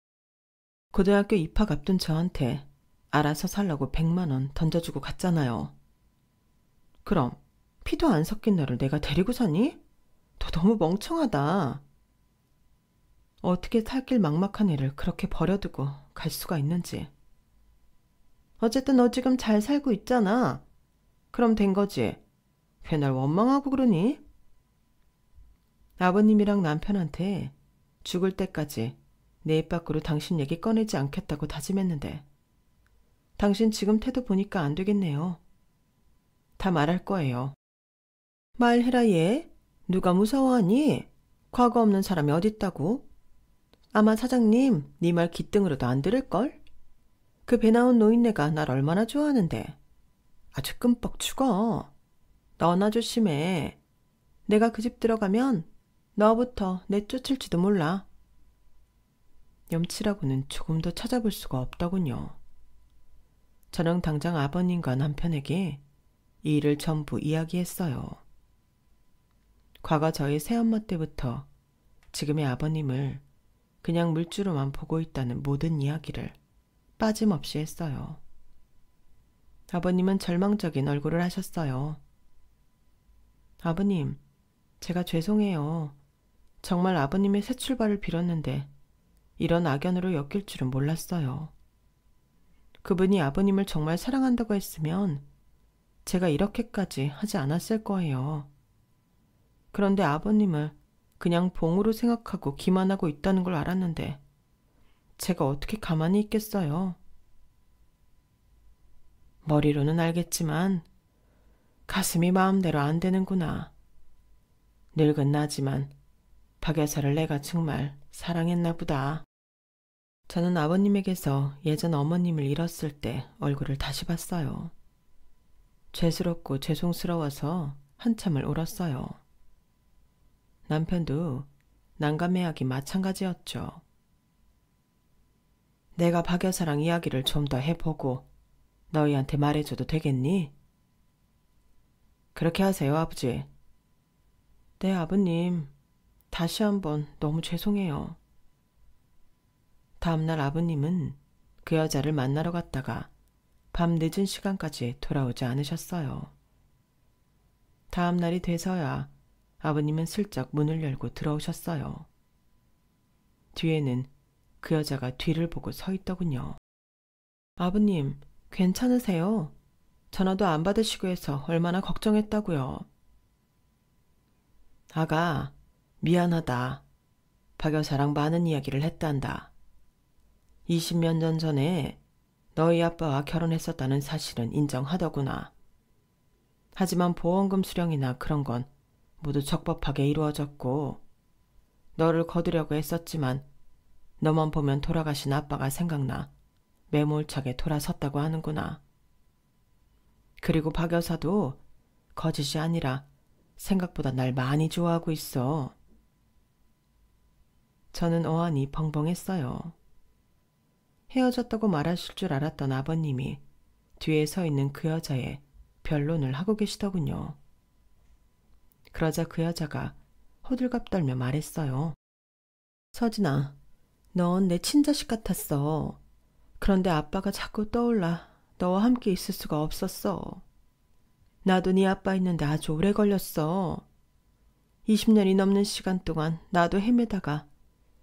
고등학교 입학 앞둔 저한테 알아서 살라고 100만 원 던져주고 갔잖아요. 그럼 피도 안 섞인 너를 내가 데리고 사니? 너 너무 멍청하다. 어떻게 살길 막막한 애를 그렇게 버려두고 갈 수가 있는지. 어쨌든 너 지금 잘 살고 있잖아. 그럼 된 거지. 왜 날 원망하고 그러니? 아버님이랑 남편한테 죽을 때까지 내 입 밖으로 당신 얘기 꺼내지 않겠다고 다짐했는데 당신 지금 태도 보니까 안 되겠네요. 다 말할 거예요. 말해라 얘. 누가 무서워하니? 과거 없는 사람이 어딨다고? 아마 사장님 네 말 기등으로도 안 들을걸? 그 배 나온 노인네가 날 얼마나 좋아하는데. 아주 끔뻑 죽어. 너나 조심해. 내가 그 집 들어가면 너부터 내쫓을지도 몰라. 염치라고는 조금도 찾아볼 수가 없더군요. 저는 당장 아버님과 남편에게 이 일을 전부 이야기했어요. 과거 저희 새엄마 때부터 지금의 아버님을 그냥 물주로만 보고 있다는 모든 이야기를 빠짐없이 했어요. 아버님은 절망적인 얼굴을 하셨어요. 아버님, 제가 죄송해요. 정말 아버님의 새 출발을 빌었는데 이런 악연으로 엮일 줄은 몰랐어요. 그분이 아버님을 정말 사랑한다고 했으면 제가 이렇게까지 하지 않았을 거예요. 그런데 아버님을 그냥 봉으로 생각하고 기만하고 있다는 걸 알았는데 제가 어떻게 가만히 있겠어요? 머리로는 알겠지만 가슴이 마음대로 안 되는구나. 늙은 나지만 박 여사를 내가 정말 사랑했나 보다. 저는 아버님에게서 예전 어머님을 잃었을 때 얼굴을 다시 봤어요. 죄스럽고 죄송스러워서 한참을 울었어요. 남편도 난감해하기 마찬가지였죠. 내가 박 여사랑 이야기를 좀 더 해보고 너희한테 말해줘도 되겠니? 그렇게 하세요, 아버지. 네, 아버님. 다시 한번 너무 죄송해요. 다음날 아버님은 그 여자를 만나러 갔다가 밤 늦은 시간까지 돌아오지 않으셨어요. 다음날이 돼서야 아버님은 슬쩍 문을 열고 들어오셨어요. 뒤에는 그 여자가 뒤를 보고 서 있더군요. 아버님, 괜찮으세요? 전화도 안 받으시고 해서 얼마나 걱정했다고요. 아가, 미안하다. 박 여사랑 많은 이야기를 했단다. 20몇 년 전에 너희 아빠와 결혼했었다는 사실은 인정하더구나. 하지만 보험금 수령이나 그런 건 모두 적법하게 이루어졌고 너를 거두려고 했었지만 너만 보면 돌아가신 아빠가 생각나 매몰차게 돌아섰다고 하는구나. 그리고 박 여사도 거짓이 아니라 생각보다 날 많이 좋아하고 있어. 저는 어안이 벙벙했어요. 헤어졌다고 말하실 줄 알았던 아버님이 뒤에 서 있는 그 여자의 변론을 하고 계시더군요. 그러자 그 여자가 호들갑 떨며 말했어요. 서진아, 넌 내 친자식 같았어. 그런데 아빠가 자꾸 떠올라 너와 함께 있을 수가 없었어. 나도 네 아빠 있는데 아주 오래 걸렸어. 20년이 넘는 시간 동안 나도 헤매다가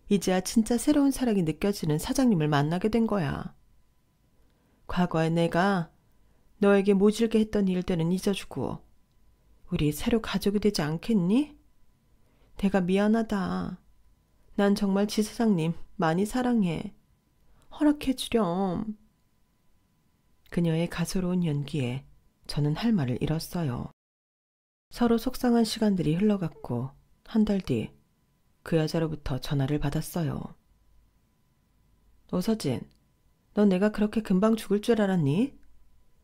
이제야 진짜 새로운 사랑이 느껴지는 사장님을 만나게 된 거야. 과거에 내가 너에게 모질게 했던 일들은 잊어주고 우리 새로 가족이 되지 않겠니? 내가 미안하다. 난 정말 지 사장님 많이 사랑해. 허락해 주렴. 그녀의 가소로운 연기에 저는 할 말을 잃었어요. 서로 속상한 시간들이 흘러갔고 한 달 뒤 그 여자로부터 전화를 받았어요. 오서진, 넌 내가 그렇게 금방 죽을 줄 알았니?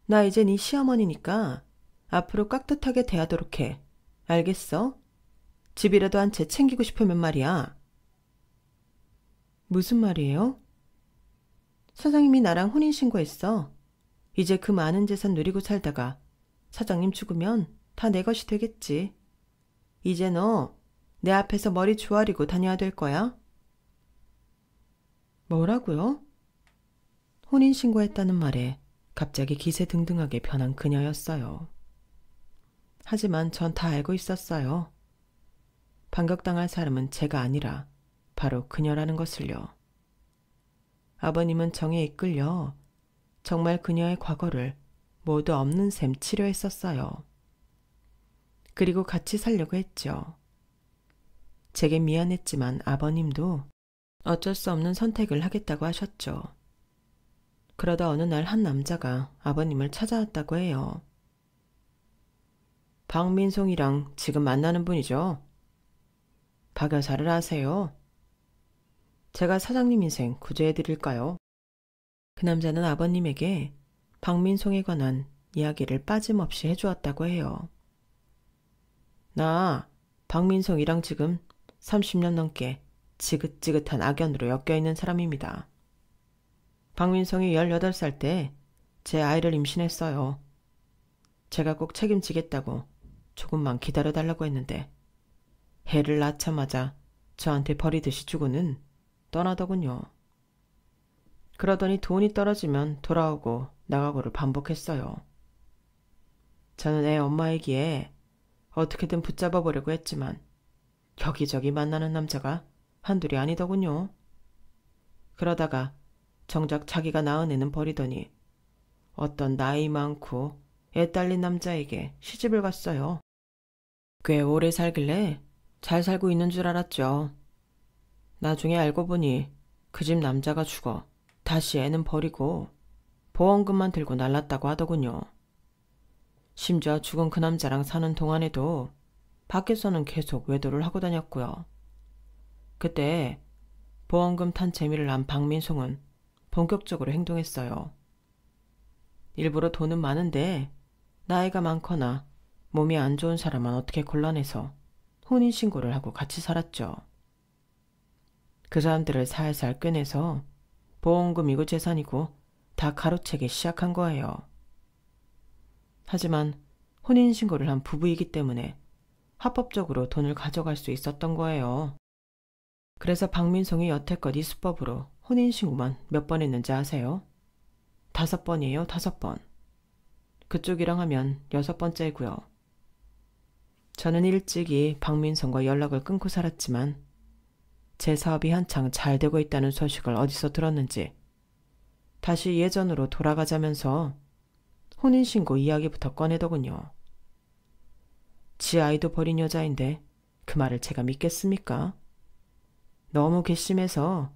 나 이제 네 시어머니니까 앞으로 깍듯하게 대하도록 해. 알겠어? 집이라도 한 채 챙기고 싶으면 말이야. 무슨 말이에요? 사장님이 나랑 혼인신고했어. 이제 그 많은 재산 누리고 살다가 사장님 죽으면 다 내 것이 되겠지. 이제 너 내 앞에서 머리 조아리고 다녀야 될 거야. 뭐라고요? 혼인신고했다는 말에 갑자기 기세등등하게 변한 그녀였어요. 하지만 전 다 알고 있었어요. 반격당할 사람은 제가 아니라 바로 그녀라는 것을요. 아버님은 정에 이끌려 정말 그녀의 과거를 모두 없는 셈 치료했었어요. 그리고 같이 살려고 했죠. 제게 미안했지만 아버님도 어쩔 수 없는 선택을 하겠다고 하셨죠. 그러다 어느 날 한 남자가 아버님을 찾아왔다고 해요. 박민송이랑 지금 만나는 분이죠? 박 여사를 아세요? 제가 사장님 인생 구제해드릴까요? 그 남자는 아버님에게 박민송에 관한 이야기를 빠짐없이 해주었다고 해요. 나 박민송이랑 지금 30년 넘게 지긋지긋한 악연으로 엮여있는 사람입니다. 박민송이 18살 때 제 아이를 임신했어요. 제가 꼭 책임지겠다고 조금만 기다려달라고 했는데 해를 낳자마자 저한테 버리듯이 주고는 떠나더군요. 그러더니 돈이 떨어지면 돌아오고 나가고를 반복했어요. 저는 애 엄마이기에 어떻게든 붙잡아 보려고 했지만 여기저기 만나는 남자가 한둘이 아니더군요. 그러다가 정작 자기가 낳은 애는 버리더니 어떤 나이 많고 애 딸린 남자에게 시집을 갔어요. 꽤 오래 살길래 잘 살고 있는 줄 알았죠. 나중에 알고 보니 그 집 남자가 죽어 다시 애는 버리고 보험금만 들고 날랐다고 하더군요. 심지어 죽은 그 남자랑 사는 동안에도 밖에서는 계속 외도를 하고 다녔고요. 그때 보험금 탄 재미를 안 박민송은 본격적으로 행동했어요. 일부러 돈은 많은데 나이가 많거나 몸이 안 좋은 사람만 어떻게 골라내서 혼인신고를 하고 같이 살았죠. 그 사람들을 살살 꿰내서 보험금이고 재산이고 다 가로채기 시작한 거예요. 하지만 혼인신고를 한 부부이기 때문에 합법적으로 돈을 가져갈 수 있었던 거예요. 그래서 박민송이 여태껏 이 수법으로 혼인신고만 몇 번 했는지 아세요? 5번이에요, 5번. 그쪽이랑 하면 6번째고요. 저는 일찍이 박민성과 연락을 끊고 살았지만 제 사업이 한창 잘 되고 있다는 소식을 어디서 들었는지 다시 예전으로 돌아가자면서 혼인신고 이야기부터 꺼내더군요. 지 아이도 버린 여자인데 그 말을 제가 믿겠습니까? 너무 괘씸해서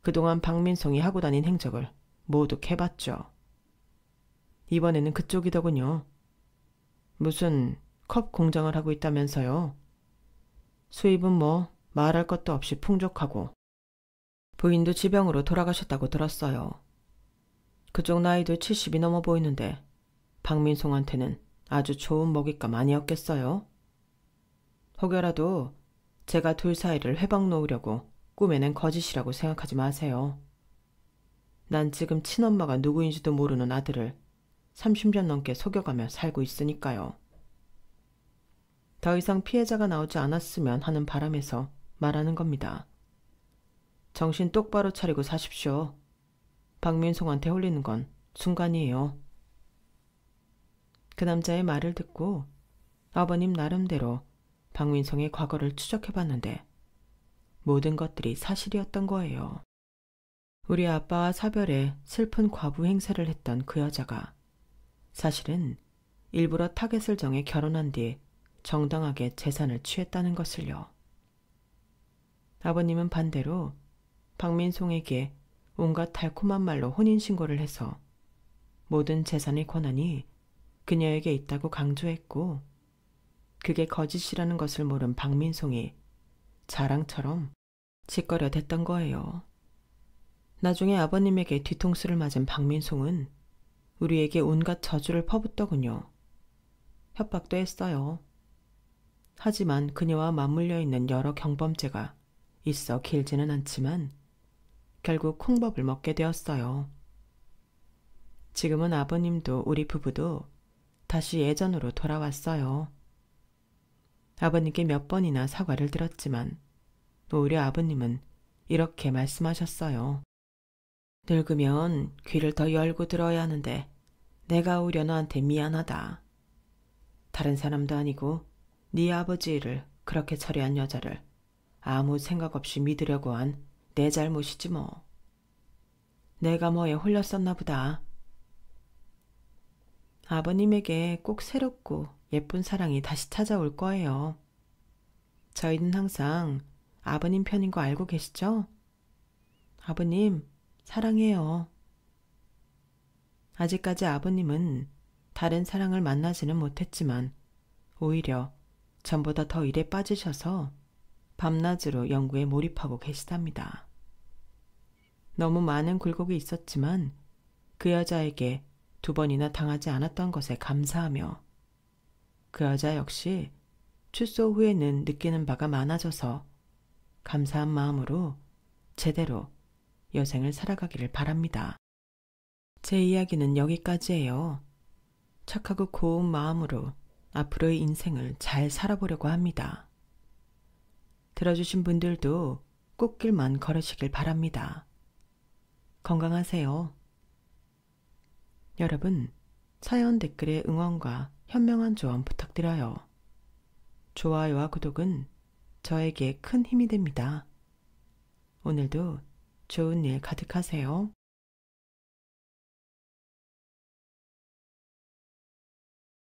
그동안 박민성이 하고 다닌 행적을 모두 캐봤죠. 이번에는 그쪽이더군요. 무슨 컵 공장을 하고 있다면서요. 수입은 뭐 말할 것도 없이 풍족하고 부인도 지병으로 돌아가셨다고 들었어요. 그쪽 나이도 70이 넘어 보이는데 박민송한테는 아주 좋은 먹잇감 아니었겠어요? 혹여라도 제가 둘 사이를 회방 놓으려고 꾸며낸 거짓이라고 생각하지 마세요. 난 지금 친엄마가 누구인지도 모르는 아들을 30년 넘게 속여가며 살고 있으니까요. 더 이상 피해자가 나오지 않았으면 하는 바람에서 말하는 겁니다. 정신 똑바로 차리고 사십시오. 박민송한테 홀리는 건 순간이에요. 그 남자의 말을 듣고 아버님 나름대로 박민송의 과거를 추적해봤는데 모든 것들이 사실이었던 거예요. 우리 아빠와 사별에 슬픈 과부 행세를 했던 그 여자가 사실은 일부러 타겟을 정해 결혼한 뒤 정당하게 재산을 취했다는 것을요. 아버님은 반대로 박민송에게 온갖 달콤한 말로 혼인신고를 해서 모든 재산의 권한이 그녀에게 있다고 강조했고 그게 거짓이라는 것을 모른 박민송이 자랑처럼 짓거려 댔던 거예요. 나중에 아버님에게 뒤통수를 맞은 박민송은 우리에게 온갖 저주를 퍼붓더군요. 협박도 했어요. 하지만 그녀와 맞물려 있는 여러 경범죄가 있어 길지는 않지만 결국 콩밥을 먹게 되었어요. 지금은 아버님도 우리 부부도 다시 예전으로 돌아왔어요. 아버님께 몇 번이나 사과를 드렸지만 오히려 아버님은 이렇게 말씀하셨어요. 늙으면 귀를 더 열고 들어야 하는데 내가 오히려 너한테 미안하다. 다른 사람도 아니고 네 아버지를 그렇게 처리한 여자를 아무 생각 없이 믿으려고 한 내 잘못이지 뭐. 내가 뭐에 홀렸었나 보다. 아버님에게 꼭 새롭고 예쁜 사랑이 다시 찾아올 거예요. 저희는 항상 아버님 편인 거 알고 계시죠? 아버님, 사랑해요. 아직까지 아버님은 다른 사랑을 만나지는 못했지만 오히려 전보다 더 일에 빠지셔서 밤낮으로 연구에 몰입하고 계시답니다. 너무 많은 굴곡이 있었지만 그 여자에게 2번이나 당하지 않았던 것에 감사하며 그 여자 역시 출소 후에는 느끼는 바가 많아져서 감사한 마음으로 제대로 여생을 살아가기를 바랍니다. 제 이야기는 여기까지예요. 착하고 고운 마음으로 앞으로의 인생을 잘 살아보려고 합니다. 들어주신 분들도 꽃길만 걸으시길 바랍니다. 건강하세요. 여러분, 사연 댓글에 응원과 현명한 조언 부탁드려요. 좋아요와 구독은 저에게 큰 힘이 됩니다. 오늘도 좋은 일 가득하세요.